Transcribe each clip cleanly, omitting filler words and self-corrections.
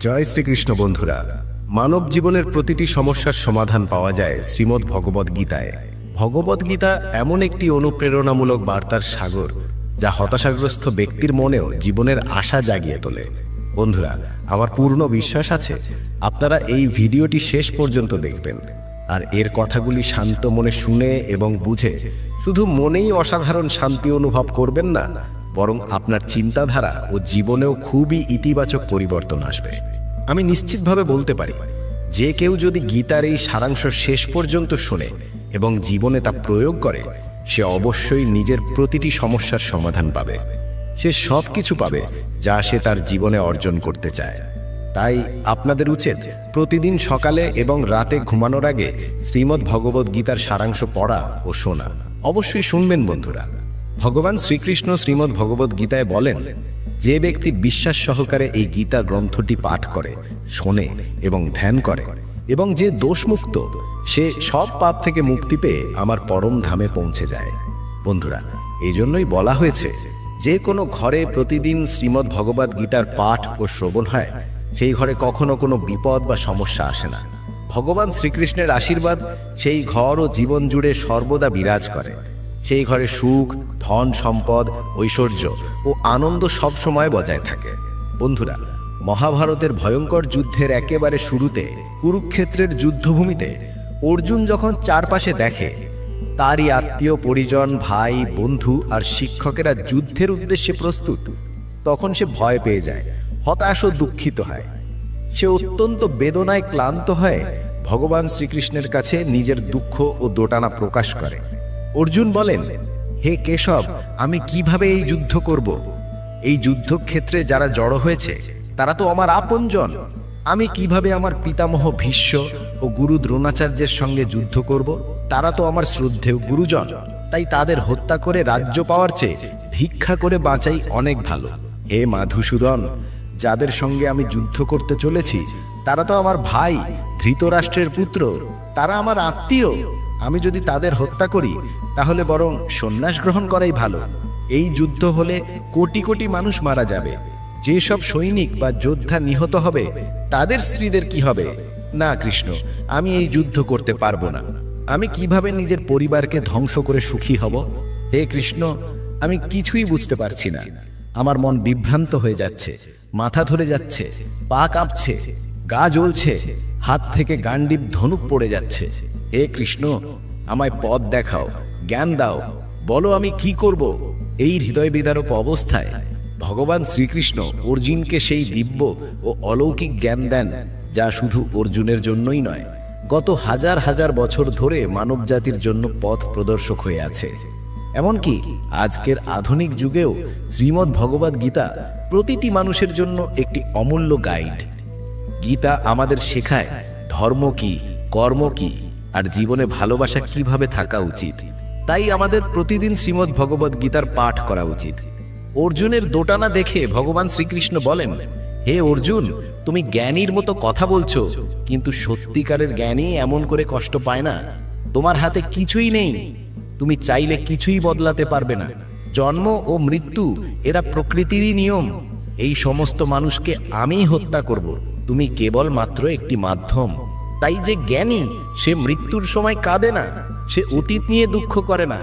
জয় শ্রীকৃষ্ণ বন্ধুরা। মানব জীবনের প্রতিটি সমস্যার সমাধান পাওয়া যায় শ্রীমদ্ ভগবদ গীতায়। ভগবদ গীতা এমন একটি অনুপ্রেরণামূলক বার্তার সাগর যা হতাশাগ্রস্ত ব্যক্তির মনেও জীবনের আশা জাগিয়ে তোলে। বন্ধুরা, আমার পূর্ণ বিশ্বাস আছে আপনারা এই ভিডিওটি শেষ পর্যন্ত দেখবেন আর এর কথাগুলি শান্ত মনে শুনে এবং বুঝে শুধু মনেই অসাধারণ শান্তি অনুভব করবেন না, বরং আপনার চিন্তাধারা ও জীবনেও খুবই ইতিবাচক পরিবর্তন আসবে। আমি নিশ্চিতভাবে বলতে পারি, যে কেউ যদি গীতার এই সারাংশ শেষ পর্যন্ত শোনে এবং জীবনে তা প্রয়োগ করে, সে অবশ্যই নিজের প্রতিটি সমস্যার সমাধান পাবে। সে সব কিছু পাবে যা সে তার জীবনে অর্জন করতে চায়। তাই আপনাদের উচিত প্রতিদিন সকালে এবং রাতে ঘুমানোর আগে শ্রীমদ্ ভগবদ গীতার সারাংশ পড়া ও শোনা। অবশ্যই শুনবেন বন্ধুরা। ভগবান শ্রীকৃষ্ণ শ্রীমদ্ ভগবদ গীতায় বলেন, যে ব্যক্তি বিশ্বাস সহকারে এই গীতা গ্রন্থটি পাঠ করে, শোনে এবং ধ্যান করে এবং যে দোষমুক্ত, সে সব পাপ থেকে মুক্তি পেয়ে আমার পরম ধামে পৌঁছে যায়। বন্ধুরা, এই জন্যই বলা হয়েছে, যে কোনো ঘরে প্রতিদিন শ্রীমদ্ ভগবদ গীতার পাঠ ও শ্রবণ হয়, সেই ঘরে কখনো কোনো বিপদ বা সমস্যা আসে না। ভগবান শ্রীকৃষ্ণের আশীর্বাদ সেই ঘর ও জীবন জুড়ে সর্বদা বিরাজ করে। সেই ঘরে সুখ, ধন সম্পদ, ঐশ্বর্য ও আনন্দ সবসময় বজায় থাকে। বন্ধুরা, মহাভারতের ভয়ঙ্কর যুদ্ধের একেবারে শুরুতে কুরুক্ষেত্রের যুদ্ধভূমিতে অর্জুন যখন চারপাশে দেখে তারই আত্মীয় পরিজন, ভাই, বন্ধু আর শিক্ষকেরা যুদ্ধের উদ্দেশ্যে প্রস্তুত, তখন সে ভয় পেয়ে যায়, হতাশ ও দুঃখিত হয়। সে অত্যন্ত বেদনায় ক্লান্ত হয়ে ভগবান শ্রীকৃষ্ণের কাছে নিজের দুঃখ ও দোটানা প্রকাশ করে। অর্জুন বলেন, হে কেশব, আমি কিভাবে এই যুদ্ধ করব? এই যুদ্ধক্ষেত্রে যারা জড়ো হয়েছে তারা তো আমার আপনজন। আমি কিভাবে আমার পিতামহ ভীষ্ম ও গুরু দ্রোণাচার্যের সঙ্গে যুদ্ধ করব? তারা তো আমার শ্রদ্ধেয় গুরুজন। তাই তাদের হত্যা করে রাজ্য পাওয়ার চেয়ে ভিক্ষা করে বাঁচাই অনেক ভালো। হে মধুসূদন, যাদের সঙ্গে আমি যুদ্ধ করতে চলেছি তারা তো আমার ভাই, ধৃতরাষ্ট্রের পুত্র, তারা আমার আত্মীয়। আমি যদি তাদের হত্যা করি তাহলে বরং সন্ন্যাস গ্রহণ করাই ভালো। এই যুদ্ধ হলে কোটি কোটি মানুষ মারা যাবে। যেসব সৈনিক বা যোদ্ধা নিহত হবে তাদের স্ত্রীদের কি হবে? না কৃষ্ণ, আমি এই যুদ্ধ করতে পারবো না। আমি কিভাবে নিজের পরিবারকে ধ্বংস করে সুখী হব? হে কৃষ্ণ, আমি কিছুই বুঝতে পারছি না। আমার মন বিভ্রান্ত হয়ে যাচ্ছে, মাথা ধরে যাচ্ছে, পা কাঁপছে, গা জ্বলছে, হাত থেকে গান্ডীব ধনুক পড়ে যাচ্ছে। হে কৃষ্ণ, আমায় পথ দেখাও, জ্ঞান দাও, বলো আমি কি করব? এই হৃদয় বিদারক অবস্থায় ভগবান শ্রীকৃষ্ণ অর্জুনকে সেই দিব্য ও অলৌকিক জ্ঞান দেন, যা শুধু অর্জুনের জন্যই নয়, গত হাজার হাজার বছর ধরে মানব জাতির জন্য পথ প্রদর্শক হয়ে আছে। এমনকি আজকের আধুনিক যুগেও শ্রীমদ্ ভগবদ গীতা প্রতিটি মানুষের জন্য একটি অমূল্য গাইড। গীতা আমাদের শেখায় ধর্ম কি, কর্ম কি, আর জীবনে ভালোবাসা কিভাবে থাকা উচিত। তাই আমাদের প্রতিদিন শ্রীমদ্ ভগবদ গীতার পাঠ করা উচিত। অর্জুনের দোটানা দেখে ভগবান শ্রীকৃষ্ণ বলেন, হে অর্জুন, তুমি জ্ঞানীর মতো কথা বলছো, কিন্তু সত্যিকারের জ্ঞানী এমন করে কষ্ট পায় না। তোমার হাতে কিছুই নেই, তুমি চাইলে কিছুই বদলাতে পারবে না। জন্ম ও মৃত্যু এরা প্রকৃতিরই নিয়ম। এই সমস্ত মানুষকে আমি হত্যা করব, তুমি কেবল মাত্র একটি মাধ্যম। তাই যে জ্ঞানী, সে মৃত্যুর সময় কাঁদে না, সে অতীত নিয়ে দুঃখ করে না,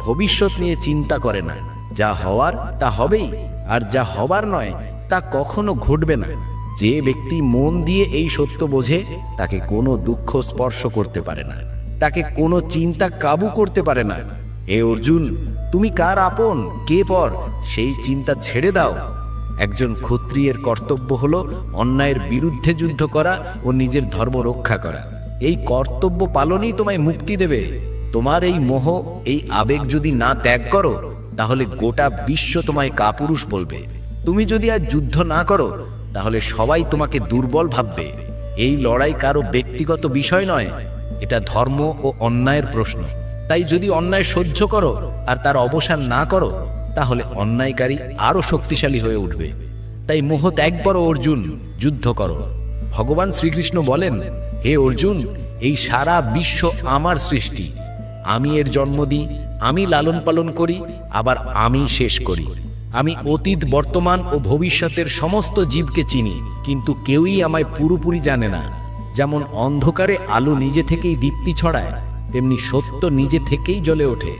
ভবিষ্যৎ নিয়ে চিন্তা করে না। যা হওয়ার তা হবেই, আর যা হবার নয় তা কখনো ঘটবে না। যে ব্যক্তি মন দিয়ে এই সত্য বোঝে, তাকে কোনো দুঃখ স্পর্শ করতে পারে না, তাকে কোনো চিন্তা কাবু করতে পারে না। হে অর্জুন, তুমি কার আপন, কে পর, সেই চিন্তা ছেড়ে দাও। একজন ক্ষত্রিয়ের কর্তব্য হলো অন্যায়ের বিরুদ্ধে যুদ্ধ করা ও নিজের ধর্ম রক্ষা করা। এই কর্তব্য পালনই তোমায় মুক্তি দেবে। তোমার এই মোহ, এই আবেগ যদি না ত্যাগ করো, তাহলে গোটা বিশ্ব তোমায় কাপুরুষ বলবে। তুমি যদি আজ যুদ্ধ না করো, তাহলে সবাই তোমাকে দুর্বল ভাববে। এই লড়াই কারো ব্যক্তিগত বিষয় নয়, এটা ধর্ম ও অন্যায়ের প্রশ্ন। তাই যদি অন্যায় সহ্য করো আর তার অবসান না করো, তাহলে অন্যায়কারী আরো শক্তিশালী হয়ে উঠবে। তাই মোহ ত্যাগ করো অর্জুন, যুদ্ধ করো। ভগবান শ্রীকৃষ্ণ বলেন, হে অর্জুন, এই সারা বিশ্ব আমার সৃষ্টি। আমি এর জন্ম দিই, আমি লালন পালন করি, আবার আমি শেষ করি। আমি অতীত, বর্তমান ও ভবিষ্যতের সমস্ত জীবকে চিনি, কিন্তু কেউই আমায় পুরোপুরি জানে না। যেমন অন্ধকারে আলো নিজে থেকেই দীপ্তি ছড়ায়, তেমনি সত্য নিজে থেকেই জ্বলে ওঠে।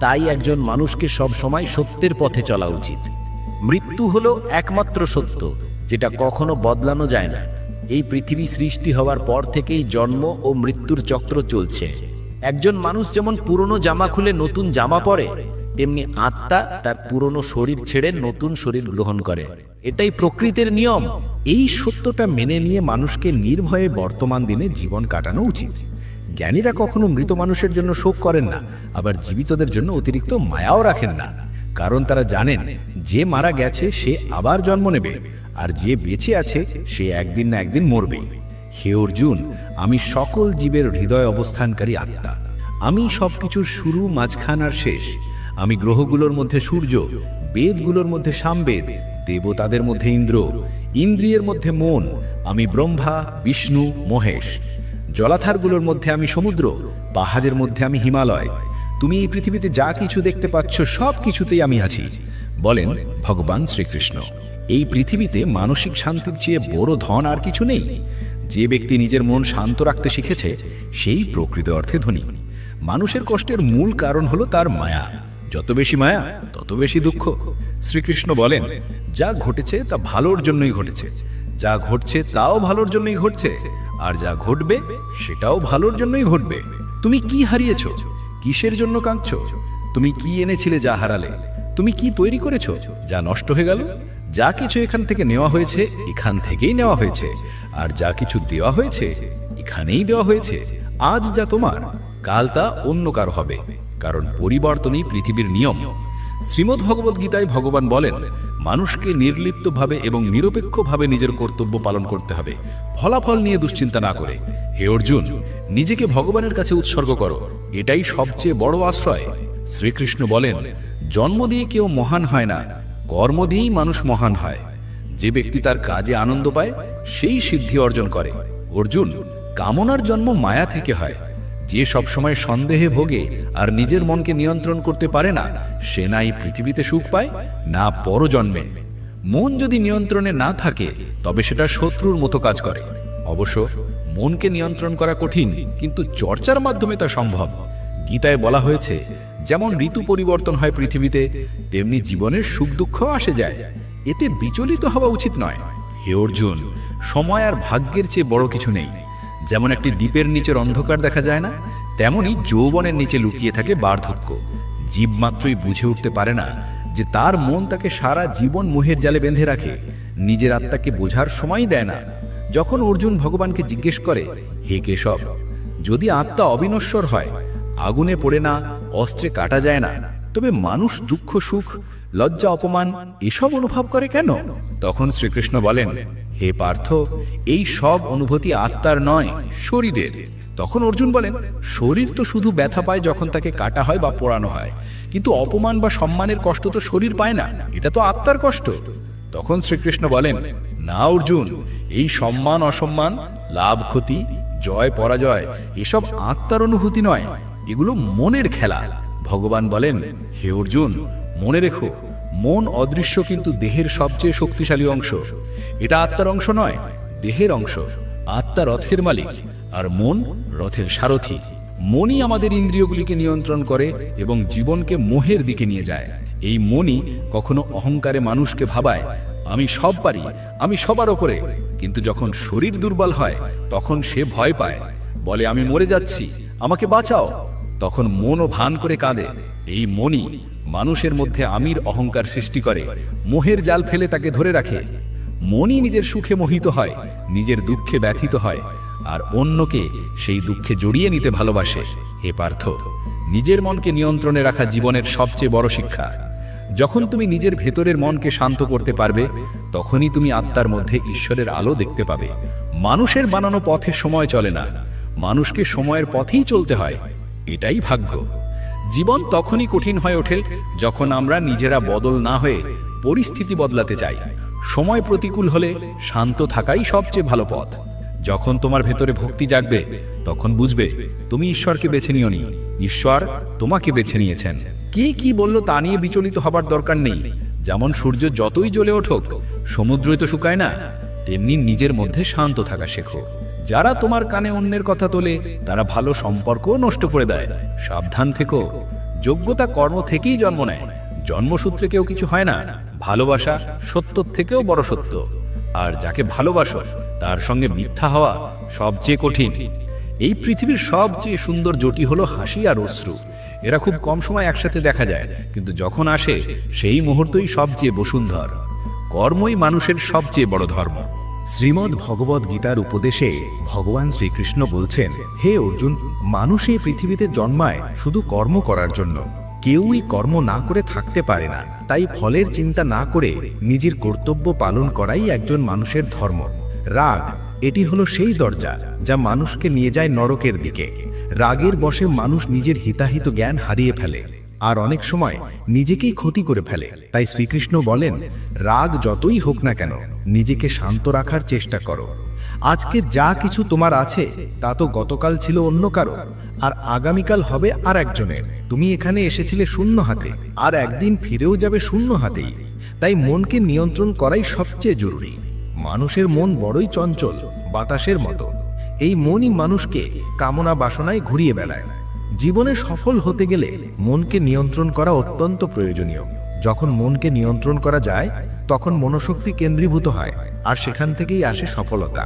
তাই একজন মানুষকে সব সময় সত্যের পথে চলা উচিত। মৃত্যু হলো একমাত্র সত্য, যেটা কখনো বদলানো যায় না। এই পৃথিবী সৃষ্টি হওয়ার পর থেকেই জন্ম ও মৃত্যুর চক্র চলছে। একজন মানুষ যেমন পুরনো জামা খুলে নতুন জামা পরে, তেমনি আত্মা তার পুরনো শরীর ছেড়ে নতুন শরীর গ্রহণ করে। এটাই প্রকৃতির নিয়ম। এই সত্যটা মেনে নিয়ে মানুষকে নির্ভয়ে বর্তমান দিনে জীবন কাটানো উচিত। জ্ঞানীরা কখনো মৃত মানুষের জন্য শোক করেন না, আবার জীবিতদের জন্য অতিরিক্ত মায়াও রাখেন না। কারণ তারা জানেন যে মারা গেছে সে আবার জন্ম নেবে, আর যে বেঁচে আছে সে একদিন না একদিন মরবে। হে অর্জুন, আমি সকল জীবের হৃদয় অবস্থানকারী আত্মা। আমি সবকিছুর শুরু, মাঝখান আর শেষ। আমি গ্রহগুলোর মধ্যে সূর্য, বেদগুলোর মধ্যে সামবেদ, দেবতাদের মধ্যে ইন্দ্র, ইন্দ্রিয়ের মধ্যে মন। আমি ব্রহ্মা, বিষ্ণু, মহেশ। জলাধারগুলোর মধ্যে আমি সমুদ্র, পাহাড়ের মধ্যে আমি হিমালয়। তুমি এই পৃথিবীতে যা কিছু দেখতে পাচ্ছ সব কিছুতেই আমি আছি, বলেন ভগবান শ্রীকৃষ্ণ। এই পৃথিবীতে মানসিক শান্তির চেয়ে বড় ধন আর কিছু নেই। যে ব্যক্তি নিজের মন শান্ত রাখতে শিখেছে সেই প্রকৃত অর্থে ধনী। মানুষের কষ্টের মূল কারণ হলো তার মায়া। যত বেশি মায়া তত বেশি দুঃখ। শ্রীকৃষ্ণ বলেন, যা ঘটেছে তা ভালোর জন্যই ঘটেছে, যা ঘটছে তাও ভালোর জন্যই ঘটছে, আর যা ঘটবে সেটাও ভালোর জন্যই ঘটবে। তুমি কি হারিয়েছো? কিসের জন্য কাঁদছো? তুমি কি এনেছিলে যা হারালে? তুমি কি তৈরি করেছো যা নষ্ট হয়ে গেল? যা কিছু এখান থেকে নেওয়া হয়েছে এখান থেকেই নেওয়া হয়েছে, আর যা কিছু দেওয়া হয়েছে এখানেই দেওয়া হয়েছে। আজ যা তোমার, কাল তা অন্য কারো হবে, কারণ পরিবর্তনই পৃথিবীর নিয়ম। শ্রীমদ্ ভগবদ্ গীতায় ভগবান বলেন, মানুষকে নির্লিপ্তভাবে এবং নিরপেক্ষভাবে নিজের কর্তব্য পালন করতে হবে, ফলাফল নিয়ে দুশ্চিন্তা না করে। হে অর্জুন, নিজেকে ভগবানের কাছে উৎসর্গ করো, এটাই সবচেয়ে বড় আশ্রয়। শ্রীকৃষ্ণ বলেন, জন্ম দিয়ে কেউ মহান হয় না, কর্ম দিয়েই মানুষ মহান হয়। যে ব্যক্তি তার কাজে আনন্দ পায় সেই সিদ্ধি অর্জন করে। অর্জুন, কামনার জন্ম মায়া থেকে হয়। যে সবসময় সন্দেহে ভোগে আর নিজের মনকে নিয়ন্ত্রণ করতে পারে না, সে না এই পৃথিবীতে সুখ পায় না পরজন্মে। মন যদি নিয়ন্ত্রণে না থাকে তবে সেটা শত্রুর মতো কাজ করে। অবশ্য মনকে নিয়ন্ত্রণ করা কঠিন, কিন্তু চর্চার মাধ্যমে তা সম্ভব। গীতায় বলা হয়েছে, যেমন ঋতু পরিবর্তন হয় পৃথিবীতে, তেমনি জীবনের সুখ দুঃখ আসে যায়। এতে বিচলিত হওয়া উচিত নয়। হে অর্জুন, সময় আর ভাগ্যের চেয়ে বড় কিছু নেই। যেমন একটি দ্বীপের নিচের অন্ধকার দেখা যায় না, তেমনি যৌবনের নিচে লুকিয়ে থাকে বার্ধক্য। জীব মাত্রই বুঝে উঠতে পারে না যে তার মন তাকে সারা জীবন মোহের জালে বেঁধে রাখে, নিজের আত্মাকে বোঝার সময় দেয় না। যখন অর্জুন ভগবানকে জিজ্ঞেস করে, হে কেশব, যদি আত্মা অবিনশ্বর হয়, আগুনে পড়ে না, অস্ত্রে কাটা যায় না, তবে মানুষ দুঃখ সুখ, লজ্জা অপমান এসব অনুভব করে কেন? তখন শ্রীকৃষ্ণ বলেন, হে পার্থ, এই সব অনুভূতি আত্মার নয়, শরীরের। তখন অর্জুন বলেন, শরীর তো শুধু ব্যথা পায় যখন তাকে কাটা হয় বা পোড়ানো হয়, কিন্তু অপমান বা সম্মানের কষ্ট তো শরীর পায় না, এটা তো আত্মার কষ্ট। তখন শ্রীকৃষ্ণ বলেন, না অর্জুন, এই সম্মান অসম্মান, লাভ ক্ষতি, জয় পরাজয় এসব আত্মার অনুভূতি নয়, এগুলো মনের খেলা। ভগবান বলেন, হে অর্জুন, মনে রেখো, মন অদৃশ্য কিন্তু দেহের সবচেয়ে শক্তিশালী অংশ। এটা আত্মার অংশ নয়, দেহের অংশ। আত্মা রথের মালিক আর মন রথের সারথি। মনই আমাদের ইন্দ্রিয়গুলিকে নিয়ন্ত্রণ করে এবং জীবনকে মোহের দিকে নিয়ে যায়। এই মনই কখনো অহংকারে মানুষকে ভাবায়, আমি সব পারি, আমি সবার ওপরে। কিন্তু যখন শরীর দুর্বল হয় তখন সে ভয় পায়, বলে আমি মরে যাচ্ছি, আমাকে বাঁচাও। তখন মনও ভান করে কাঁদে। এই মনই মানুষের মধ্যে আমির অহংকার সৃষ্টি করে, মোহের জাল ফেলে তাকে ধরে রাখে। মনই নিজের সুখে মোহিত হয়, নিজের দুঃখে ব্যথিত হয়, আর অন্যকে সেই দুঃখে জড়িয়ে নিতে ভালোবাসে। হে পার্থ, নিজের মনকে নিয়ন্ত্রণে রাখা জীবনের সবচেয়ে বড় শিক্ষা। যখন তুমি নিজের ভেতরের মনকে শান্ত করতে পারবে, তখনই তুমি আত্মার মধ্যে ঈশ্বরের আলো দেখতে পাবে। মানুষের বানানো পথে সময় চলে না, মানুষকে সময়ের পথেই চলতে হয়, এটাই ভাগ্য। জীবন তখনই কঠিন হয়ে ওঠে যখন আমরা নিজেরা বদল না হয়ে পরিস্থিতি বদলাতে চাই। সময় প্রতিকূল হলে শান্ত থাকাই সবচেয়ে ভালো পথ। যখন তোমার ভেতরে ভক্তি জাগবে, তখন বুঝবে তুমি ঈশ্বরকে বেছে নিওনি, ঈশ্বর তোমাকে বেছে নিয়েছেন। কে কি বলল তা নিয়ে বিচলিত হবার দরকার নেই। যেমন সূর্য যতই জ্বলে ওঠুক সমুদ্রই তো শুকায় না, তেমনি নিজের মধ্যে শান্ত থাকা শেখো। যারা তোমার কানে অন্যের কথা তোলে তারা ভালো সম্পর্কও নষ্ট করে দেয়। সাবধান থেকো। যোগ্যতা কর্ম থেকেই জন্ম নেয়, জন্মসূত্রে কেউ কিছু হয় না। ভালোবাসা সত্যর থেকেও বড় সত্য, আর যাকে ভালোবাসো তার সঙ্গে মিথ্যা হওয়া সবচেয়ে কঠিন। এই পৃথিবীর সবচেয়ে সুন্দর জুটি হলো হাসি আর অশ্রু। এরা খুব কম সময় একসাথে দেখা যায়, কিন্তু যখন আসে সেই মুহূর্তই সবচেয়ে বসুন্ধর। কর্মই মানুষের সবচেয়ে বড় ধর্ম। শ্রীমদ্ ভগবদ গীতার উপদেশে ভগবান শ্রীকৃষ্ণ বলছেন, হে অর্জুন, মানুষ এই পৃথিবীতে জন্মায় শুধু কর্ম করার জন্য। কেউই কর্ম না করে থাকতে পারে না, তাই ফলের চিন্তা না করে নিজের কর্তব্য পালন করাই একজন মানুষের ধর্ম। রাগ, এটি হলো সেই দরজা যা মানুষকে নিয়ে যায় নরকের দিকে। রাগের বশে মানুষ নিজের হিতাহিত জ্ঞান হারিয়ে ফেলে আর অনেক সময় নিজেকেই ক্ষতি করে ফেলে। তাই শ্রীকৃষ্ণ বলেন, রাগ যতই হোক না কেন নিজেকে শান্ত রাখার চেষ্টা করো। আজকে যা কিছু তোমার আছে তা তো গতকাল ছিল অন্য কারো, আর আগামীকাল হবে আর একজনের। তুমি এখানে এসেছিলে শূন্য হাতে, আর একদিন ফিরেও যাবে শূন্য হাতেই। তাই মনকে নিয়ন্ত্রণ করাই সবচেয়ে জরুরি। মানুষের মন বড়ই চঞ্চল, বাতাসের মতো। এই মনই মানুষকে কামনা বাসনায় ঘুরিয়ে বেড়ায়। জীবনে সফল হতে গেলে মনকে নিয়ন্ত্রণ করা অত্যন্ত প্রয়োজনীয়। যখন মনকে নিয়ন্ত্রণ করা যায় তখন মনোশক্তি কেন্দ্রীভূত হয়, আর সেখান থেকেই আসে সফলতা।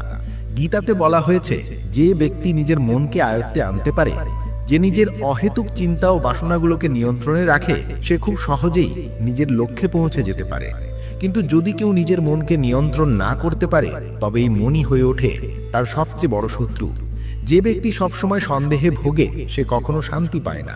গীতাতে বলা হয়েছে, যে ব্যক্তি নিজের মনকে আয়ত্তে আনতে পারে, যে নিজের অহেতুক চিন্তা ও বাসনাগুলোকে নিয়ন্ত্রণে রাখে, সে খুব সহজেই নিজের লক্ষ্যে পৌঁছে যেতে পারে। কিন্তু যদি কেউ নিজের মনকে নিয়ন্ত্রণ না করতে পারে, তবে এই মনই হয়ে ওঠে তার সবচেয়ে বড় শত্রু। যে ব্যক্তি সবসময় সন্দেহে ভোগে সে কখনো শান্তি পায় না।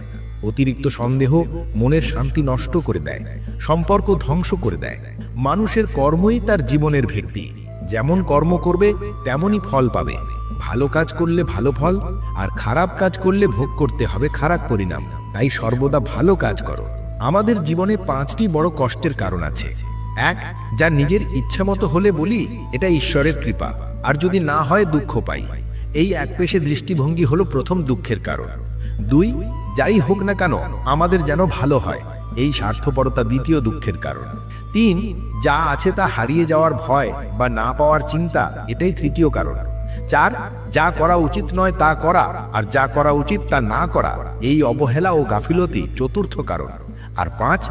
অতিরিক্ত সন্দেহ মনের শান্তি নষ্ট করে দেয়, সম্পর্ক ধ্বংস করে দেয়। মানুষের কর্মই তার জীবনের ভিত্তি। যেমন কর্ম করবে তেমনই ফল পাবে। ভালো কাজ করলে ভালো ফল, আর খারাপ কাজ করলে ভোগ করতে হবে খারাপ পরিণাম। তাই সর্বদা ভালো কাজ করো। আমাদের জীবনে 5টি বড় কষ্টের কারণ আছে। 1, যা নিজের ইচ্ছামতো হলে বলি এটা ঈশ্বরের কৃপা, আর যদি না হয় দুঃখ পাই। এই একপেশে দৃষ্টিভঙ্গি হলো প্রথম দুঃখের কারণ। 2, যাই হোক না কেন আমাদের যেন ভালো হয়, এই স্বার্থপরতা দ্বিতীয় দুঃখের কারণ। 3, যা আছে তা হারিয়ে যাওয়ার ভয় বা না পাওয়ার চিন্তা, এটাই তৃতীয় কারণ। 4, যা করা উচিত নয় তা করা, আর যা করা উচিত তা না করা, এই অবহেলা ও গাফিলতি চতুর্থ কারণ। আর 5,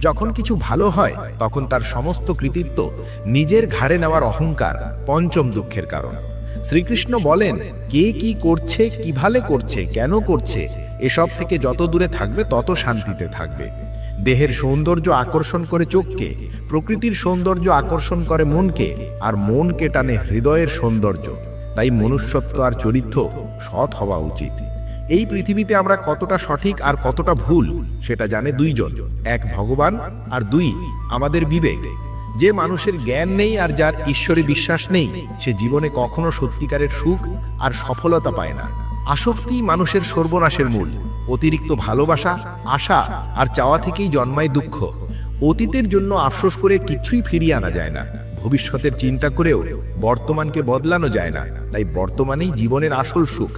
যখন কিছু ভালো হয় তখন তার সমস্ত কৃতিত্ব নিজের ঘাড়ে নেওয়ার অহংকার পঞ্চম দুঃখের কারণ। শ্রীকৃষ্ণ বলেন, কে কি করছে, কিভাবে করছে, কেন করছে, এসব থেকে যত দূরে থাকবে তত শান্তিতে থাকবে। দেহের সৌন্দর্য আকর্ষণ করে চোখকে, প্রকৃতির সৌন্দর্য আকর্ষণ করে মনকে, আর মনকে টানে হৃদয়ের সৌন্দর্য। তাই মনুষ্যত্ব আর চরিত্র সৎ হওয়া উচিত। এই পৃথিবীতে আমরা কতটা সঠিক আর কতটা ভুল সেটা জানে 2 জন, 1 ভগবান আর 2 আমাদের বিবেক। যে মানুষের জ্ঞান নেই আর যার ঈশ্বরে বিশ্বাস নেই, সে জীবনে কখনো সত্যিকারের সুখ আর সফলতা পায় না। আসক্তি মানুষের সর্বনাশের মূল। অতিরিক্ত ভালোবাসা, আশা আর চাওয়া থেকেই জন্মায় দুঃখ। অতীতের জন্য আফসোস করে কিছুই ফিরিয়ে আনা যায় না। ভবিষ্যতের চিন্তা করেও বর্তমানকে বদলানো যায় না। তাই বর্তমানেই জীবনের আসল সুখ।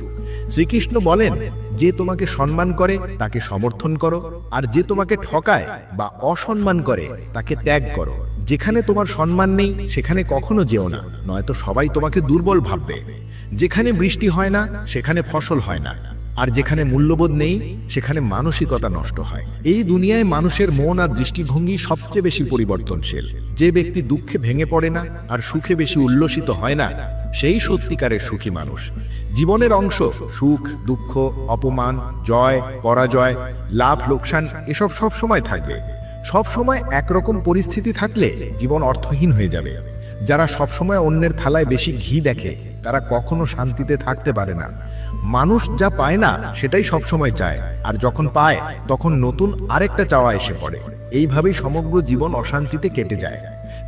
শ্রীকৃষ্ণ বলেন, যে তোমাকে সম্মান করে তাকে সমর্থন করো, আর যে তোমাকে ঠকায় বা অসম্মান করে তাকে ত্যাগ করো। যেখানে তোমার সম্মান নেই সেখানে কখনো যেও না, নয়তো সবাই তোমাকে দুর্বল ভাববে। যেখানে বৃষ্টি হয় না সেখানে ফসল হয় না, আর যেখানে মূল্যবোধ নেই সেখানে মানসিকতা নষ্ট হয়। এই দুনিয়ায় মানুষের মন আর দৃষ্টিভঙ্গি সবচেয়ে বেশি পরিবর্তনশীল। যে ব্যক্তি দুঃখে ভেঙে পড়ে না আর সুখে বেশি উল্লসিত হয় না, সেই সত্যিকারের সুখী মানুষ। জীবনের অংশ সুখ, দুঃখ, অপমান, জয়, পরাজয়, লাভ, লোকসান, এসব সব সময় থাকবে। সব সময় একরকম পরিস্থিতি থাকলে জীবন অর্থহীন হয়ে যাবে। যারা সবসময় অন্যের থালায় বেশি ঘি দেখে তারা কখনো শান্তিতে থাকতে পারে না। মানুষ যা পায় না সেটাই সবসময় চায়, আর যখন পায় তখন নতুন আরেকটা চাওয়া এসে পড়ে। এইভাবেই সমগ্র জীবন অশান্তিতে কেটে যায়।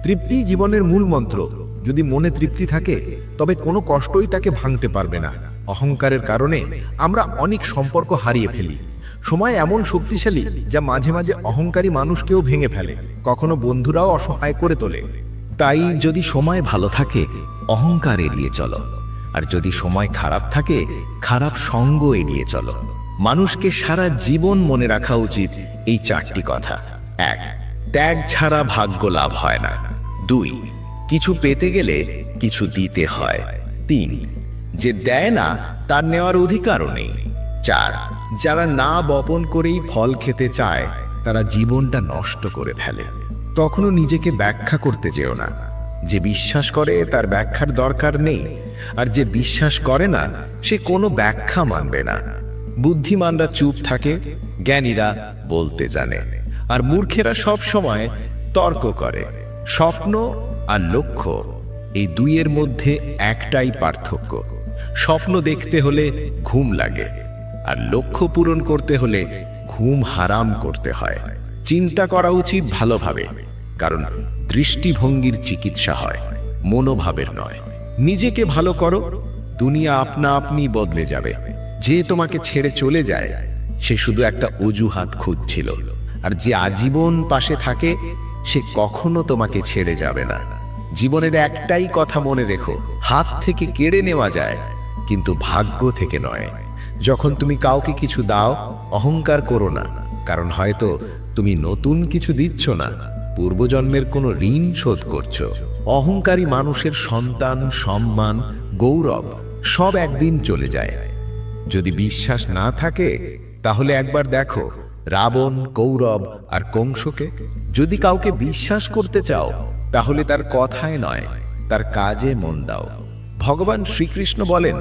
তৃপ্তি জীবনের মূল মন্ত্র। যদি মনে তৃপ্তি থাকে তবে কোনো কষ্টই তাকে ভাঙতে পারবে না। অহংকারের কারণে আমরা অনেক সম্পর্ক হারিয়ে ফেলি। সময় এমন শক্তিশালী যা মাঝে মাঝে অহংকারী মানুষকেও ভেঙে ফেলে, কখনো বন্ধুরাও অসহায় করে তোলে। তাই যদি সময় ভালো থাকে অহংকার এড়িয়ে চলো, আর যদি সময় খারাপ থাকে খারাপ সঙ্গ এড়িয়ে চলো। মানুষকে সারা জীবন মনে রাখা উচিত এই 4টি কথা। 1, ত্যাগ ছাড়া ভাগ্য লাভ হয় না। 2, কিছু পেতে গেলে কিছু দিতে হয়। 3, যে দেয় না তার নেওয়ার অধিকারও নেই। 4, যারা না বপন করেই ফল খেতে চায় তারা জীবনটা নষ্ট করে ফেলে। তখনও নিজেকে ব্যাখ্যা করতে যেও না। যে বিশ্বাস করে তার ব্যাখ্যার দরকার নেই, আর যে বিশ্বাস করে না সে কোনো ব্যাখ্যা মানবে না। বুদ্ধিমানরা চুপ থাকে, জ্ঞানীরা বলতে জানে, আর মূর্খেরা সব সময় তর্ক করে। স্বপ্ন আর লক্ষ্য, এই দুইয়ের মধ্যে একটাই পার্থক্য। স্বপ্ন দেখতে হলে ঘুম লাগে, আর লক্ষ্য পূরণ করতে হলে ঘুম হারাম করতে হয়। চিন্তা করা উচিত ভালোভাবে, কারণ দৃষ্টিভঙ্গির চিকিৎসা হয়, মনোভাবের নয়। নিজেকে ভালো করো, দুনিয়া আপনা আপনি বদলে যাবে। যে তোমাকে ছেড়ে চলে যায় সে শুধু একটা অজুহাত খুঁজছিল, আর যে আজীবন পাশে থাকে সে কখনো তোমাকে ছেড়ে যাবে না। জীবনের একটাই কথা মনে রেখো, হাত থেকে কেড়ে নেওয়া যায়, কিন্তু ভাগ্য থেকে নয়। যখন তুমি কাউকে কিছু দাও, অহংকার করো না, কারণ হয়তো তুমি নতুন কিছু দিচ্ছ না, পূর্বজন্মের কোনো ঋণ শোধ করছো। অহংকারী মানুষের সন্তান, সম্মান, গৌরব সব একদিন চলে যায়। যদি বিশ্বাস না থাকে তাহলে একবার দেখো রাবণ, কৌরব আর কংসকে। যদি কাউকে বিশ্বাস করতে চাও তাহলে তার কথায় নয়, তার কাজে মন দাও। ভগবান শ্রীকৃষ্ণ বলেন,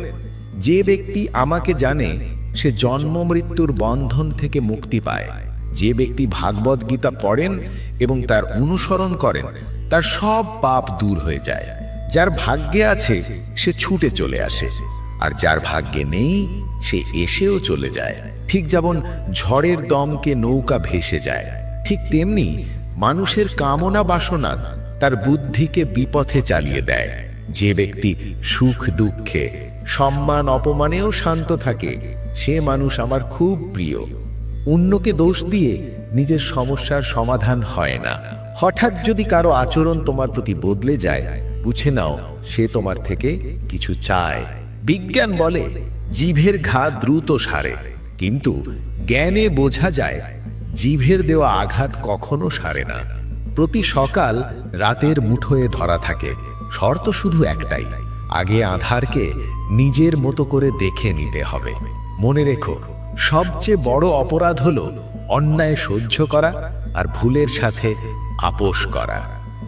যে ব্যক্তি আমাকে জানে সে জন্ম মৃত্যুর বন্ধন থেকে মুক্তি পায়। যে ব্যক্তি ভাগবত গীতা পড়েন এবং তার অনুসরণ করেন তার সব পাপ দূর হয়ে যায়। যার ভাগ্যে আছে সে ছুটে চলে আসে, আর যার ভাগ্যে নেই সে এসেও চলে যায়। ঠিক যেমন ঝড়ের দমকে নৌকা ভেসে যায়, ঠিক তেমনি মানুষের কামনা বাসনা তার বুদ্ধিকে বিপথে চালিয়ে দেয়। যে ব্যক্তি সুখ দুঃখে, সম্মান অপমানেও শান্ত থাকে সে মানুষ আমার খুব প্রিয়। অন্যকে দোষ দিয়ে নিজের সমস্যার সমাধান হয় না। হঠাৎ যদি কারো আচরণ তোমার প্রতি বদলে যায়, বুঝে নাও সে তোমার থেকে কিছু চায়। বিজ্ঞান বলে জিভের ঘা দ্রুত সারে, কিন্তু জ্ঞানে বোঝা যায় জিভের দেওয়া আঘাত কখনো সারে না। প্রতি সকাল রাতের মুঠোয় ধরা থাকে, শর্ত শুধু একটাই, আগে আধারকে নিজের মতো করে দেখে নিতে হবে। মনে রেখো, সবচেয়ে বড় অপরাধ হলো অন্যায় সহ্য করা আর ভুলের সাথে আপোষ করা।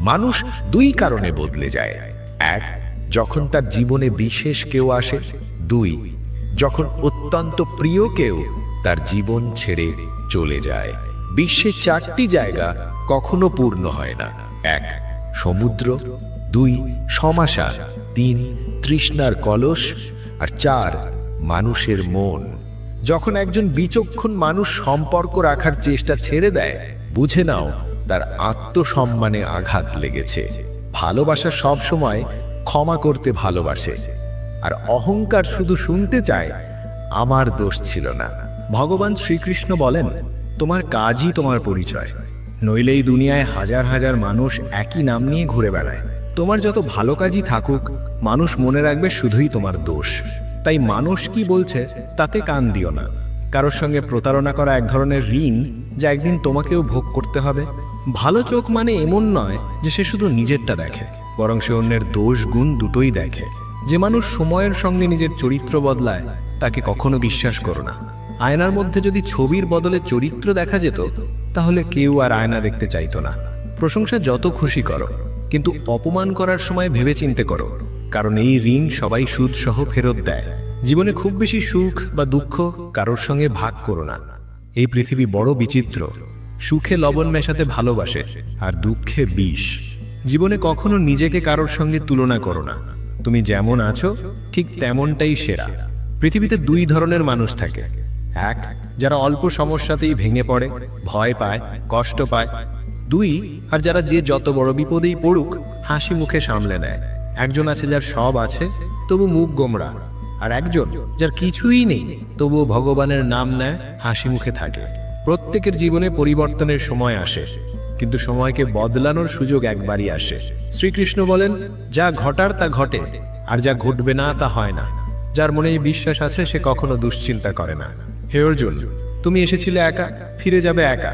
মানুষ দুই কারণে বদলে যায়। 1, যখন তার জীবনে বিশেষ কেউ আসে। 2, যখন অত্যন্ত প্রিয় কেউ তার জীবন ছেড়ে চলে যায়। বিশ্বে 4টি জায়গা কখনো পূর্ণ হয় না। 1, সমুদ্র। 2, শ্মশান। 3, তৃষ্ণার কলস। আর 4, মানুষের মন। যখন একজন বিচক্ষণ মানুষ সম্পর্ক রাখার চেষ্টা ছেড়ে দেয়, বুঝে নাও তার আত্মসম্মানে আঘাত লেগেছে। ভালোবাসা সব সময় ক্ষমা করতে ভালোবাসে, আর অহংকার শুধু শুনতে চায় আমার দোষ ছিল না। ভগবান শ্রীকৃষ্ণ বলেন, তোমার কাজই তোমার পরিচয়, নইলে এই দুনিয়ায় হাজার হাজার মানুষ একই নাম নিয়ে ঘুরে বেড়ায়। তোমার যত ভালো কাজই থাকুক, মানুষ মনে রাখবে শুধুই তোমার দোষ। তাই মানুষ কি বলছে তাতে কান দিও না। কারোর সঙ্গে প্রতারণা করা এক ধরনের ঋণ, যা একদিন তোমাকেও ভোগ করতে হবে। ভালো চোখ মানে এমন নয় যে সে শুধু নিজেরটা দেখে, বরং সে অন্যের দোষ গুণ দুটোই দেখে। যে মানুষ সময়ের সঙ্গে নিজের চরিত্র বদলায় তাকে কখনো বিশ্বাস করো না। আয়নার মধ্যে যদি ছবির বদলে চরিত্র দেখা যেত, তাহলে কেউ আর আয়না দেখতে চাইতো না। প্রশংসা যত খুশি করো, কিন্তু অপমান করার সময় ভেবেচিন্তে করো, কারণ এই ঋণ সবাই সুদ সহ ফেরত দেয়। জীবনে খুব বেশি সুখ বা দুঃখ কারোর সঙ্গে ভাগ করো না। এই পৃথিবী বড় বিচিত্র, সুখে লবণ মেশাতে ভালোবাসে আর দুঃখে বিষ। জীবনে কখনো নিজেকে কারোর সঙ্গে তুলনা করো না। তুমি যেমন আছো ঠিক তেমনটাই সেরা। পৃথিবীতে 2 ধরনের মানুষ থাকে। 1, যারা অল্প সমস্যাতেই ভেঙে পড়ে, ভয় পায়, কষ্ট পায়। 2, আর যারা যে যত বড় বিপদেই পড়ুক হাসি মুখে সামলে নেয়। একজন আছে যার সব আছে তবু মুখ গোমড়া, আর একজন যার কিছুই নেই তবুও ভগবানের নাম নেয়, হাসি মুখে থাকে। প্রত্যেকের জীবনে পরিবর্তনের সময় আসে, কিন্তু সময়কে বদলানোর সুযোগ একবারই আসে। শ্রীকৃষ্ণ বলেন, যা ঘটার তা ঘটে, আর যা ঘটবে না তা হয় না। যার মনে এই বিশ্বাস আছে সে কখনো দুশ্চিন্তা করে না। হে অর্জুন, তুমি এসেছিলে একা, ফিরে যাবে একা।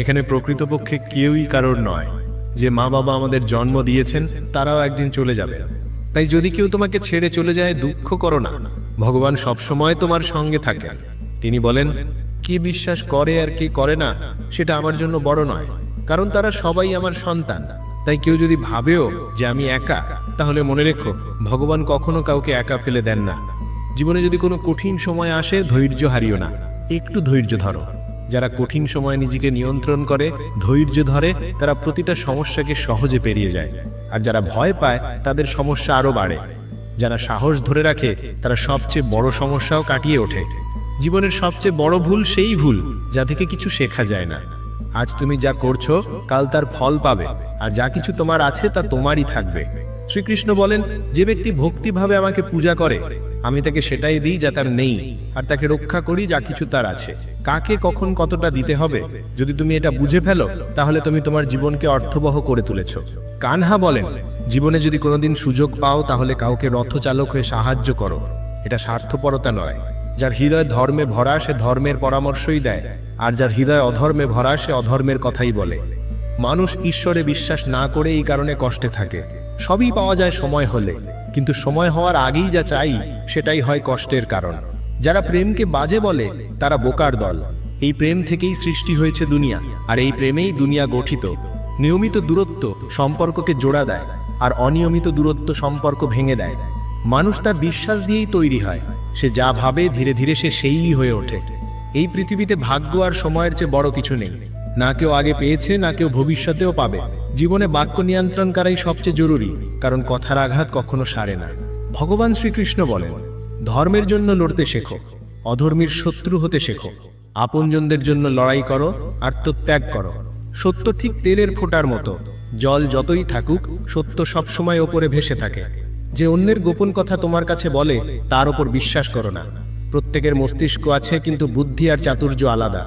এখানে প্রকৃতপক্ষে কেউই কারোর নয়। যে মা বাবা আমাদের জন্ম দিয়েছেন তারাও একদিন চলে যাবে। তাই যদি কেউ তোমাকে ছেড়ে চলে যায় দুঃখ করো না, ভগবান সবসময় তোমার সঙ্গে থাকেন। তিনি বলেন, কি বিশ্বাস করে আর কি করে না সেটা আমার জন্য বড় নয়, কারণ তারা সবাই আমার সন্তান। তাই কেউ যদি ভাবেও যে আমি একা, তাহলে মনে রেখো ভগবান কখনো কাউকে একা ফেলে দেন না। জীবনে যদি কোনো কঠিন সময় আসে ধৈর্য হারিও না, একটু ধৈর্য ধরো। যারা কঠিন সময় নিজেকে নিয়ন্ত্রণ করে, ধৈর্য ধরে, তারা প্রতিটা সমস্যাকে সহজে পেরিয়ে যায়। আর যারা ভয় পায় তাদের সমস্যা আরো বাড়ে। যারা সাহস ধরে রাখে তারা সবচেয়ে বড় সমস্যাও কাটিয়ে ওঠে। জীবনের সবচেয়ে বড় ভুল সেই ভুল যা থেকে কিছু শেখা যায় না। আজ তুমি যা করছো কাল তার ফল পাবে, আর যা কিছু তোমার আছে তা তোমারই থাকবে। শ্রীকৃষ্ণ বলেন, যে ব্যক্তি ভক্তিভাবে আমাকে পূজা করে আমি তাকে সেটাই দিই যা তার নেই, আর তাকে রক্ষা করি যা কিছু তার আছে। কাকে কখন কতটা দিতে হবে যদি তুমি এটা বুঝে ফেলো, তাহলে তুমি তোমার জীবনকে অর্থবহ করে তুলেছ। কানহা বলেন, জীবনে যদি কোনোদিন সুযোগ পাও তাহলে কাউকে রথচালক হয়ে সাহায্য করো। এটা স্বার্থপরতা নয়। যার হৃদয় ধর্মে ভরা সে ধর্মের পরামর্শই দেয়, আর যার হৃদয় অধর্মে ভরা সে অধর্মের কথাই বলে। মানুষ ঈশ্বরে বিশ্বাস না করে এই কারণে কষ্টে থাকে। সবই পাওয়া যায় সময় হলে, কিন্তু সময় হওয়ার আগেই যা চাই সেটাই হয় কষ্টের কারণ। যারা প্রেমকে বাজে বলে তারা বোকার দল। এই প্রেম থেকেই সৃষ্টি হয়েছে দুনিয়া, আর এই প্রেমেই দুনিয়া গঠিত। নিয়মিত দূরত্ব সম্পর্ককে জোড়া দেয়, আর অনিয়মিত দূরত্ব সম্পর্ক ভেঙে দেয়। মানুষ তার বিশ্বাস দিয়েই তৈরি হয়। সে যা ভাবে ধীরে ধীরে সে সেই হয়ে ওঠে। এই পৃথিবীতে ভাগ্য আর সময়ের চেয়ে বড় কিছু নেই। না কেউ আগে পেয়েছে, না কেউ ভবিষ্যতেও পাবে। জীবনে বাক্য নিয়ন্ত্রণ করাই সবচেয়ে জরুরি, কারণ কথার আঘাত কখনো সারে না। ভগবান শ্রীকৃষ্ণ বলেন, ধর্মের জন্য লড়তে শেখো, অধর্মীর শত্রু হতে শেখো। আপনজনদের জন্য লড়াই করো, আত্মত্যাগ করো। সত্য ঠিক তেলের ফোঁটার মতো, জল যতই থাকুক সত্য সবসময় ওপরে ভেসে থাকে। যে অন্যের গোপন কথা তোমার কাছে বলে তার ওপর বিশ্বাস করো না। প্রত্যেকের মস্তিষ্ক আছে, কিন্তু বুদ্ধি আর চাতুর্য আলাদা।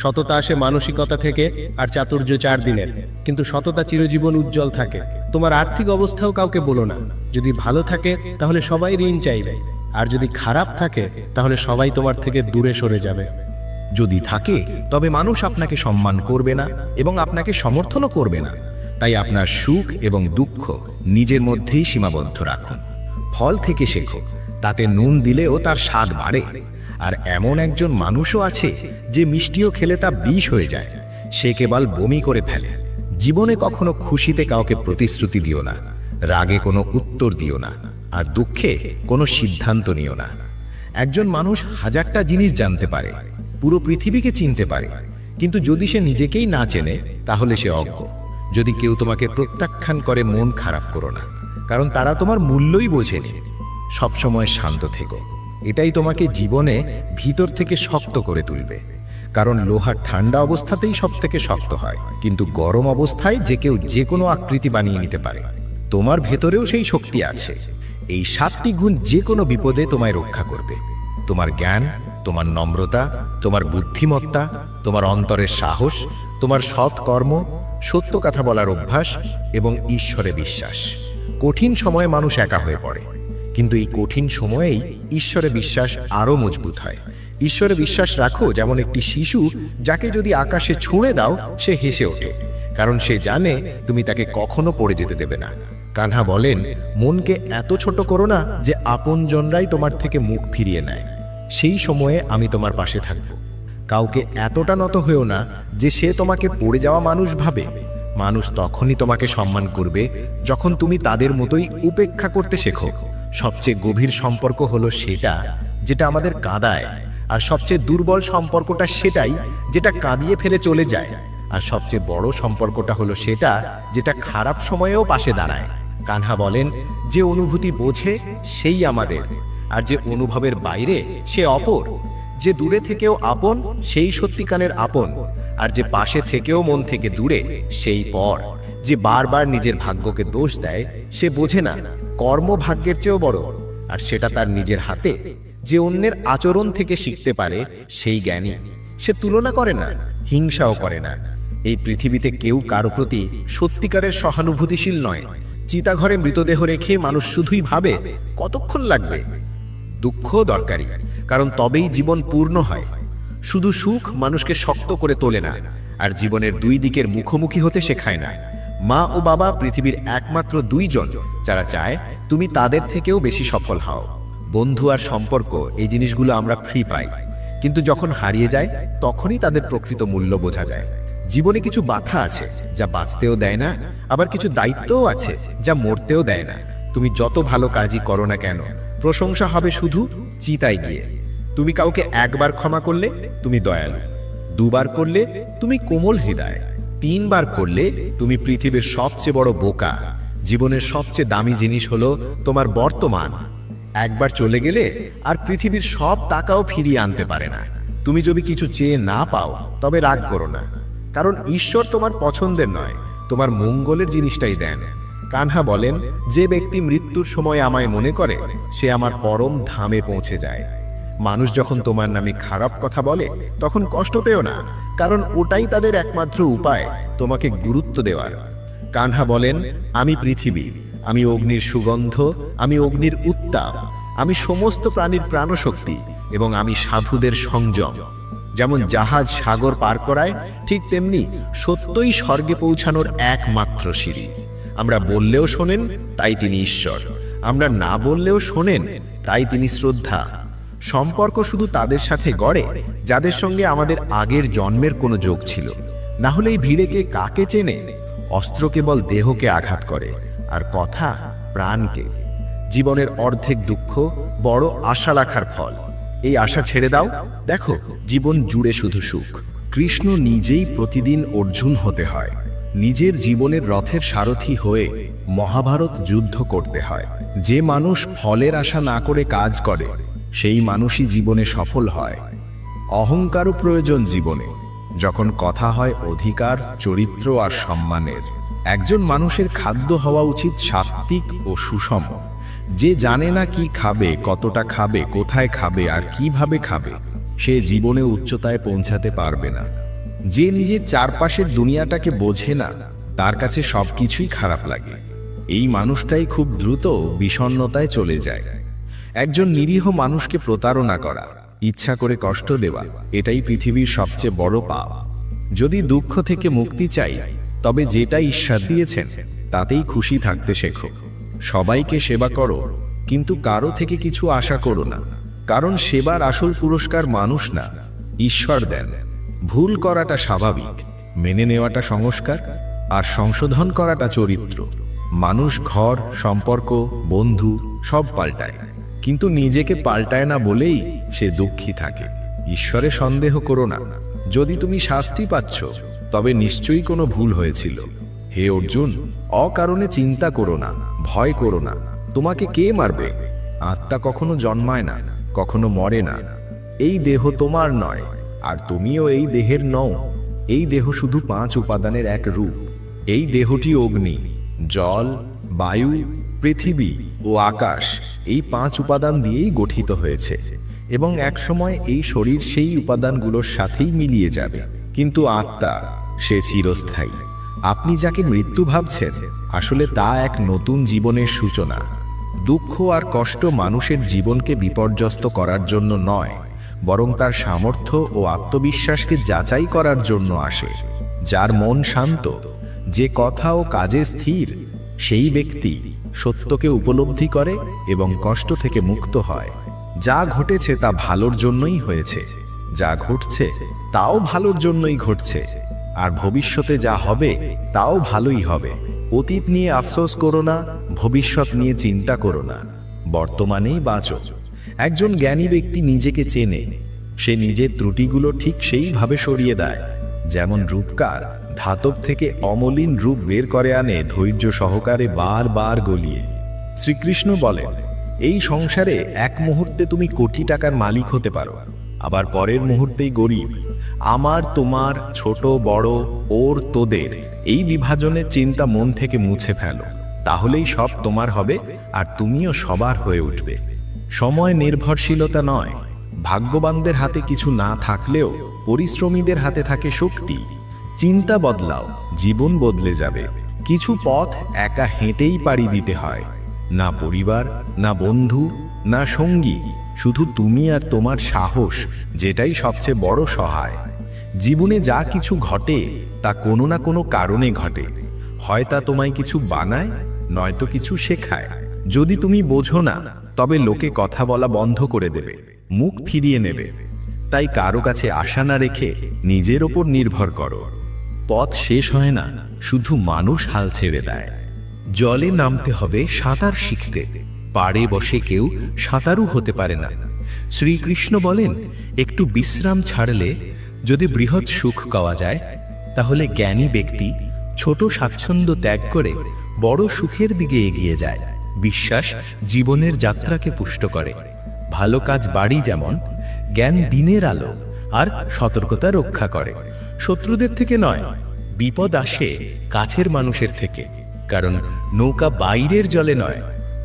সততা আসে মানসিকতা থেকে, আর চাতুর্য 4 দিনের, কিন্তু সততা চিরজীবন উজ্জ্বল থাকে। তোমার আর্থিক অবস্থাও কাউকে বলো না। যদি ভালো থাকে তাহলে সবাই ঋণ চাইবে, আর যদি খারাপ থাকে তাহলে সবাই তোমার থেকে দূরে সরে যাবে। যদি থাকে তবে মানুষ আপনাকে সম্মান করবে না এবং আপনাকে সমর্থনও করবে না। তাই আপনার সুখ এবং দুঃখ নিজের মধ্যেই সীমাবদ্ধ রাখুন। ফল থেকে শেখো, তাতে নুন দিলেও তার স্বাদ বাড়ে। আর এমন একজন মানুষও আছে যে মিষ্টিও খেলে তা বিষ হয়ে যায়। সে কেবল বমি করে ফেলে। জীবনে কখনো খুশিতে কাউকে প্রতিশ্রুতি দিও না, রাগে কোনো উত্তর দিও না, আর দুঃখে কোনো সিদ্ধান্ত নিও না। একজন মানুষ 1000টা জিনিস জানতে পারে, পুরো পৃথিবীকে চিনতে পারে, কিন্তু যদি সে নিজেকেই না চেনে তাহলে সে অজ্ঞ। যদি কেউ তোমাকে প্রত্যাখ্যান করে মন খারাপ করো না, কারণ তারা তোমার মূল্যই বোঝেনি। সবসময় শান্ত থেকো, এটাই তোমাকে জীবনে ভিতর থেকে শক্ত করে তুলবে। কারণ লোহা ঠান্ডা অবস্থাতেই সব থেকে শক্ত হয়, কিন্তু গরম অবস্থায় যে কেউ যে কোনো আকৃতি বানিয়ে নিতে পারে। তোমার ভেতরেও সেই শক্তি আছে। এই 7টি গুণ যে কোনো বিপদে তোমায় রক্ষা করবে। তোমার জ্ঞান, তোমার নম্রতা, তোমার বুদ্ধিমত্তা, তোমার অন্তরের সাহস, তোমার সৎ কর্ম, সত্য কথা বলার অভ্যাস এবং ঈশ্বরে বিশ্বাস। কঠিন সময়ে মানুষ একা হয়ে পড়ে, কিন্তু এই কঠিন সময়েই ঈশ্বরে বিশ্বাস আরও মজবুত হয়। ঈশ্বরে বিশ্বাস রাখো যেমন একটি শিশু যাকে যদি আকাশে ছুঁড়ে দাও সে হেসে ওঠে, কারণ সে জানে তুমি তাকে কখনো পড়ে যেতে দেবে না। কানহা বলেন, মনকে এত ছোট করো না যে আপনজনরাই তোমার থেকে মুখ ফিরিয়ে নেয়। সেই সময়ে আমি তোমার পাশে থাকব। কাউকে এতটা নত হয়েও না যে সে তোমাকে পড়ে যাওয়া মানুষ ভাবে। মানুষ তখনই তোমাকে সম্মান করবে যখন তুমি তাদের মতোই উপেক্ষা করতে শেখো। সবচেয়ে গভীর সম্পর্ক হলো সেটা যেটা আমাদের কাঁদায়, আর সবচেয়ে দুর্বল সম্পর্কটা সেটাই যেটা কাঁদিয়ে ফেলে চলে যায়। আর সবচেয়ে বড় সম্পর্কটা হলো সেটা যেটা খারাপ সময়েও পাশে দাঁড়ায়। কানহা বলেন, যে অনুভূতি বোঝে সেই আমাদের, আর যে অনুভবের বাইরে সে অপর। যে দূরে থেকেও আপন সেই সত্যিকারের আপন, আর যে পাশে থেকেও মন থেকে দূরে সেই পর। যে বারবার নিজের ভাগ্যকে দোষ দেয় সে বোঝে না কর্ম ভাগ্যের চেয়েও বড়, আর সেটা তার নিজের হাতে। যে অন্যের আচরণ থেকে শিখতে পারে সেই জ্ঞানী। সে তুলনা করে না, হিংসাও করে না। এই পৃথিবীতে কেউ কারো প্রতি সত্যিকারের সহানুভূতিশীল নয়। চিতাঘরে মৃতদেহ রেখে মানুষ শুধুই ভাবে কতক্ষণ লাগবে। দুঃখ দরকারি, কারণ তবেই জীবন পূর্ণ হয়। শুধু সুখ মানুষকে শক্ত করে তোলে না, আর জীবনের দুই দিকের মুখোমুখি হতে শেখায় না। মা ও বাবা পৃথিবীর একমাত্র দুইজন যারা চায় তুমি তাদের থেকেও বেশি সফল হও। বন্ধু আর সম্পর্ক, এই জিনিসগুলো আমরা ফ্রি পাই, কিন্তু যখন হারিয়ে যায় তখনই তাদের প্রকৃত মূল্য বোঝা যায়। জীবনে কিছু বাধা আছে যা বাঁচতেও দেয় না, আবার কিছু দায়িত্বও আছে যা মরতেও দেয় না। তুমি যত ভালো কাজই করো না কেন, প্রশংসা হবে শুধু চিতায় গিয়ে। তুমি কাউকে একবার ক্ষমা করলে তুমি দয়ালু, দুবার করলে তুমি কোমল হৃদয়, তিনবার করলে তুমি পৃথিবীর সবচেয়ে বড় বোকা। জীবনের সবচেয়ে দামি জিনিস হলো তোমার বর্তমান। একবার চলে গেলে আর পৃথিবীর সব টাকাও ফিরিয়ে আনতে পারে না। তুমি যদি কিছু চেয়ে না পাও তবে রাগ করো না, কারণ ঈশ্বর তোমার পছন্দের নয়, তোমার মঙ্গলের জিনিসটাই দেন। কানহা বলেন, যে ব্যক্তি মৃত্যুর সময় আমায় মনে করে সে আমার পরম ধামে পৌঁছে যায়। মানুষ যখন তোমার নামে খারাপ কথা বলে তখন কষ্ট পেও না, কারণ ওটাই তাদের একমাত্র উপায় তোমাকে গুরুত্ব দেওয়ার। কানহা বলেন, আমি পৃথিবী, আমি অগ্নির সুগন্ধ, আমি অগ্নির উত্তাপ, আমি সমস্ত প্রাণীর প্রাণশক্তি এবং আমি সাধুদের সংযম। যেমন জাহাজ সাগর পার করায়, ঠিক তেমনি সত্যই স্বর্গে পৌঁছানোর একমাত্র সিঁড়ি। আমরা বললেও শোনেন, তাই তিনি ঈশ্বর। আমরা না বললেও শোনেন, তাই তিনি শ্রদ্ধা। সম্পর্ক শুধু তাদের সাথে গড়ে যাদের সঙ্গে আমাদের আগের জন্মের কোনো যোগ ছিল, না হলে এই ভিড়েকে কাকে চেনে? অস্ত্র কেবল দেহকে আঘাত করে, আর কথা প্রাণকে। জীবনের অর্ধেক দুঃখ বড় আশা রাখার ফল। এই আশা ছেড়ে দাও, দেখো জীবন জুড়ে শুধু সুখ। কৃষ্ণ নিজেই প্রতিদিন অর্জুন হতে হয়, নিজের জীবনের রথের সারথি হয়ে মহাভারত যুদ্ধ করতে হয়। যে মানুষ ফলের আশা না করে কাজ করে সেই মানুষই জীবনে সফল হয়। অহংকারও প্রয়োজন জীবনে, যখন কথা হয় অধিকার, চরিত্র আর সম্মানের। একজন মানুষের খাদ্য হওয়া উচিত সাত্ত্বিক ও সুষম। যে জানে না কি খাবে, কতটা খাবে, কোথায় খাবে আর কিভাবে খাবে, সে জীবনে উচ্চতায় পৌঁছাতে পারবে না। যে নিজের চারপাশের দুনিয়াটাকে বোঝে না, তার কাছে সবকিছুই খারাপ লাগে। এই মানুষটাই খুব দ্রুত বিষণ্ণতায় চলে যায়। একজন নিরীহ মানুষকে প্রতারণা করা, ইচ্ছা করে কষ্ট দেওয়া, এটাই পৃথিবীর সবচেয়ে বড় পাপ। যদি দুঃখ থেকে মুক্তি চাই, তবে যেটা ঈশ্বর দিয়েছেন তাতেই খুশি থাকতে শেখো। সবাইকে সেবা করো, কিন্তু কারো থেকে কিছু আশা করো না, কারণ সেবার আসল পুরস্কার মানুষ না, ঈশ্বর দেন। ভুল করাটা স্বাভাবিক, মেনে নেওয়াটা সংস্কার, আর সংশোধন করাটা চরিত্র। মানুষ ঘর, সম্পর্ক, বন্ধু সব পাল্টায়, কিন্তু নিজেকে পাল্টায় না বলেই সে দুঃখী থাকে। ঈশ্বরে সন্দেহ করো না। যদি তুমি শাস্তি পাচ্ছ, তবে নিশ্চয়ই কোনো ভুল হয়েছিল। হে অর্জুন, অকারণে চিন্তা করো না, ভয় করো না। তোমাকে কে মারবে? আত্মা কখনো জন্মায় না, কখনো মরে না। এই দেহ তোমার নয়, আর তুমিও এই দেহের নও। এই দেহ শুধু 5 উপাদানের এক রূপ। এই দেহটি অগ্নি, জল, বায়ু, পৃথিবী ও আকাশ, এই 5 উপাদান দিয়েই গঠিত হয়েছে, এবং একসময় এই শরীর সেই উপাদানগুলোর সাথেই মিলিয়ে যাবে। কিন্তু আত্মা, সে চিরস্থায়ী। আপনি যাকে মৃত্যু ভাবছেন, আসলে তা এক নতুন জীবনের সূচনা। দুঃখ আর কষ্ট মানুষের জীবনকে বিপর্যস্ত করার জন্য নয়, বরং তার সামর্থ্য ও আত্মবিশ্বাসকে যাচাই করার জন্য আসে। যার মন শান্ত, যে কথা ও কাজে স্থির, সেই ব্যক্তি সত্যকে উপলব্ধি করে এবং কষ্ট থেকে মুক্ত হয়। যা ঘটেছে তা ভালোর জন্যই হয়েছে, যা ঘটছে তাও ভালোর জন্যই ঘটছে, আর ভবিষ্যতে যা হবে তাও ভালোই হবে। অতীত নিয়ে আফসোস করো না, ভবিষ্যৎ নিয়ে চিন্তা করো না, বর্তমানেই বাঁচো। একজন জ্ঞানী ব্যক্তি নিজেকে চেনে, সে নিজের ত্রুটিগুলো ঠিক সেইভাবে সরিয়ে দেয়, যেমন রূপকার ধাতব থেকে অমলিন রূপ বের করে আনে ধৈর্য সহকারে বারবার গলিয়ে। শ্রীকৃষ্ণ বলেন, এই সংসারে এক মুহূর্তে তুমি কোটি টাকার মালিক হতে পারো, আবার পরের মুহূর্তেই গরিব। আমার, তোমার, ছোট বড়, ওর, তোদের, এই বিভাজনের চিন্তা মন থেকে মুছে ফেলো, তাহলেই সব তোমার হবে আর তুমিও সবার হয়ে উঠবে। সময় নির্ভরশীলতা নয়। ভাগ্যবানদের হাতে কিছু না থাকলেও পরিশ্রমীদের হাতে থাকে শক্তি। চিন্তা বদলাও, জীবন বদলে যাবে। কিছু পথ একা হেঁটেই পাড়ি দিতে হয়। না পরিবার, না বন্ধু, না সঙ্গী, শুধু তুমি আর তোমার সাহস, যেটাই সবচেয়ে বড় সহায়। জীবনে যা কিছু ঘটে তা কোনো না কোনো কারণে ঘটে, হয় তা তোমায় কিছু বানায়, নয়তো কিছু শেখায়। যদি তুমি বোঝো না, তবে লোকে কথা বলা বন্ধ করে দেবে, মুখ ফিরিয়ে নেবে। তাই কারো কাছে আশা না রেখে নিজের ওপর নির্ভর করো। পথ শেষ হয় না, শুধু মানুষ হাল ছেড়ে দেয়। জলে নামতে হবে সাঁতার শিখতে, পাড়ে বসে কেউ সাঁতারু হতে পারে না। শ্রীকৃষ্ণ বলেন, একটু বিশ্রাম ছাড়লে যদি বৃহৎ সুখ পাওয়া যায়, তাহলে জ্ঞানী ব্যক্তি ছোট স্বাচ্ছন্দ্য ত্যাগ করে বড় সুখের দিকে এগিয়ে যায়। বিশ্বাস জীবনের যাত্রাকে পুষ্ট করে। ভালো কাজ বাড়ি যেমন, জ্ঞান দিনের আলো আর সতর্কতা রক্ষা করে। শত্রুদের থেকে নয়, বিপদ আসে কাছের মানুষের থেকে। কারণ নৌকা বাইরের জলে নয়,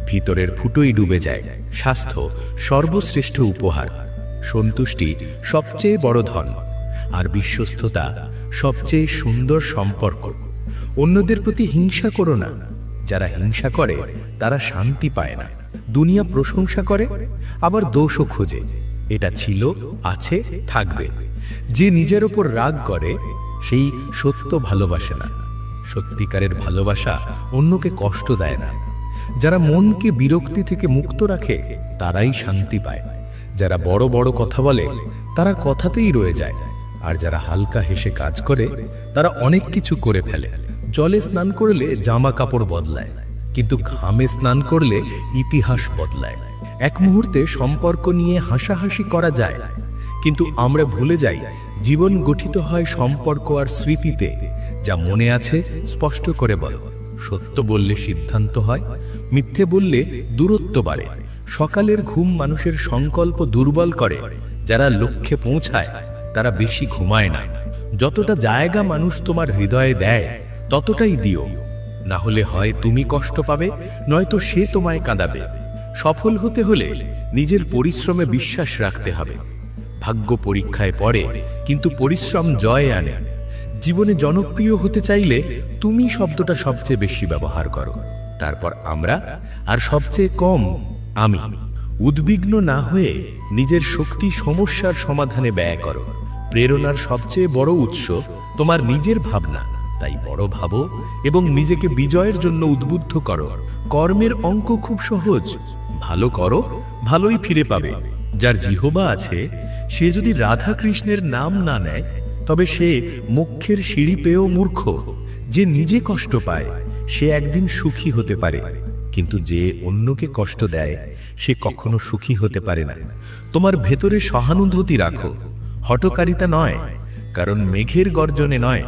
ভিতরের ফুটোই ডুবে যায়। স্বাস্থ্য সর্বশ্রেষ্ঠ উপহার, সন্তুষ্টি সবচেয়ে বড় ধন, আর বিশ্বস্ততা সবচেয়ে সুন্দর সম্পর্ক। অন্যদের প্রতি হিংসা করো না, যারা হিংসা করে তারা শান্তি পায় না। দুনিয়া প্রশংসা করে, আবার দোষও খোঁজে। এটা ছিল, আছে, থাকবে। যে নিজের ওপর রাগ করে সেই সত্য ভালোবাসে না। সত্যিকারের ভালোবাসা অন্যকে কষ্ট দেয় না। যারা মনকে বিরক্তি থেকে মুক্ত রাখে তারাই শান্তি পায়। যারা বড় বড় কথা বলে তারা কথাতেই রয়ে যায়, আর যারা হালকা হেসে কাজ করে তারা অনেক কিছু করে ফেলে। জলে স্নান করলে জামা কাপড় বদলায়, কিন্তু ঘামে স্নান করলে ইতিহাস বদলায়। এক মুহূর্তে সম্পর্ক নিয়ে হাসাহাসি করা যায়, কিন্তু আমরা ভুলে যাই জীবন গঠিত হয় সম্পর্ক আর স্মৃতিতে। যা মনে আছে স্পষ্ট করে বলো। সত্য বললে সিদ্ধান্ত হয়, মিথ্যে বললে দূরত্ব বাড়ে। সকালের ঘুম মানুষের সংকল্প দুর্বল করে। যারা লক্ষ্যে পৌঁছায় তারা বেশি ঘুমায় না। যতটা জায়গা মানুষ তোমার হৃদয়ে দেয় ততটাই দিও, না হলে হয় তুমি কষ্ট পাবে, নয়তো সে তোমায় কাঁদাবে। সফল হতে হলে নিজের পরিশ্রমে বিশ্বাস রাখতে হবে। ভাগ্য পরীক্ষায় পড়ে, কিন্তু পরিশ্রম জয় আনে। জীবনে জনপ্রিয় হতে চাইলে তুমি শব্দটা সবচেয়ে বেশি ব্যবহার করো, তারপর আমরা, আর সবচেয়ে কম আমি। উদ্বিগ্ন না হয়ে নিজের শক্তি সমস্যার সমাধানে ব্যয় করো। প্রেরণার সবচেয়ে বড় উৎস তোমার নিজের ভাবনা। তাই বড় ভাবো এবং নিজেকে বিজয়ের জন্য উদ্বুদ্ধ করো। কর্মের অঙ্ক খুব সহজ, ভালো করো, ভালোই ফিরে পাবে। যার জিহ্বা আছে সে যদি রাধা কৃষ্ণের নাম না নেয়, তবে সে মোক্ষের সিঁড়ি পেয়েও মূর্খ। যে নিজে কষ্ট পায় সে একদিন সুখী হতে পারে, কিন্তু যে অন্যকে কষ্ট দেয় সে কখনো সুখী হতে পারে না। তোমার ভেতরে সহানুভূতি রাখো, হঠকারিতা নয়, কারণ মেঘের গর্জনে নয়,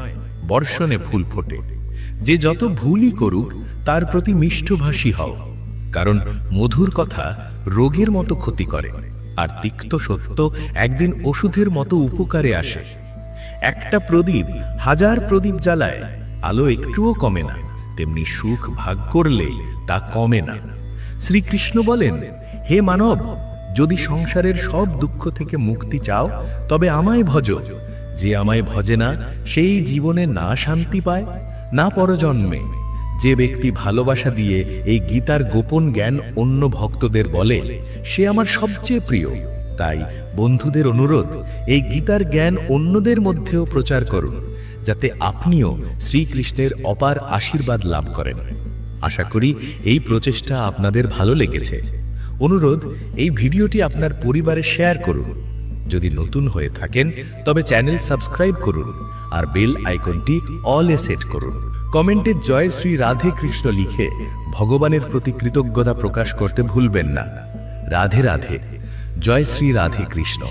বর্ষণে ফুল ফোটে। যে যত ভুলই করুক তার প্রতি মিষ্টভাষী হও, কারণ মধুর কথা রোগের মতো ক্ষতি করে, আর তিক্ত সত্য একদিন ওষুধের মতো উপকারে আসে। একটা প্রদীপ হাজার প্রদীপ জ্বালায়, আলো একটুও কমে না। তেমনি সুখ ভাগ করলে তা কমে না। শ্রীকৃষ্ণ বলেন, হে মানব, যদি সংসারের সব দুঃখ থেকে মুক্তি চাও তবে আমায় ভজো। যে আমায় ভজে না সেই জীবনে না শান্তি পায়, না পরজন্মে। যে ব্যক্তি ভালোবাসা দিয়ে এই গীতার গোপন জ্ঞান অন্য ভক্তদের বলে, সে আমার সবচেয়ে প্রিয়। তাই বন্ধুদের অনুরোধ, এই গীতার জ্ঞান অন্যদের মধ্যেও প্রচার করুন, যাতে আপনিও শ্রীকৃষ্ণের অপার আশীর্বাদ লাভ করেন। আশা করি এই প্রচেষ্টা আপনাদের ভালো লেগেছে। অনুরোধ, এই ভিডিওটি আপনার পরিবারে শেয়ার করুন। যদি নতুন হয়ে থাকেন তবে চ্যানেল সাবস্ক্রাইব করুন আর বেল আইকনটি অলে সেট করুন। কমেন্টে জয় শ্রী রাধে কৃষ্ণ লিখে ভগবানের প্রতি কৃতজ্ঞতা প্রকাশ করতে ভুলবেন না। রাধে রাধে, জয় শ্রী রাধে কৃষ্ণ।